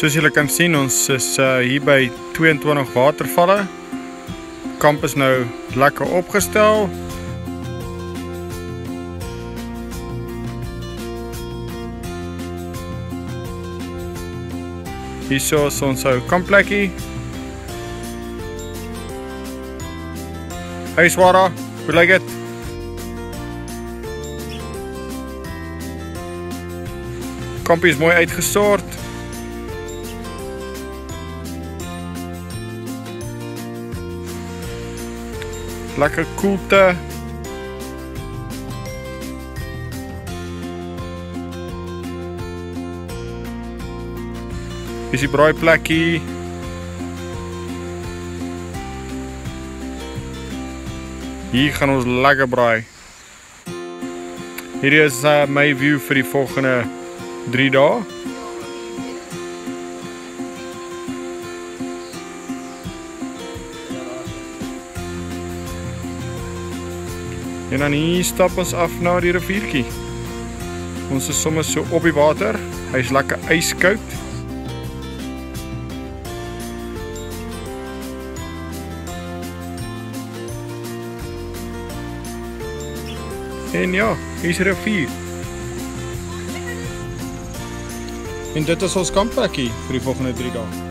Soos julle kan sien, ons is hier by 22 watervalle. Kamp is nou lekker opgestel. Hierso is ons ou kampplekkie. Hey Swara, hoe lyk dit? Kampie is mooi uitgesort. Lekker koelte. Hier is die braaiplekkie. Hier gaan ons lekker braai. Hier is my view vir die volgende 3 dae. En dan hier stap ons af na die riviertjie. Ons is sommer so op die water. Hy is lekker ijskoud. En ja, hier is die rivier. En dit is ons kampplekkie vir die volgende 3 dae.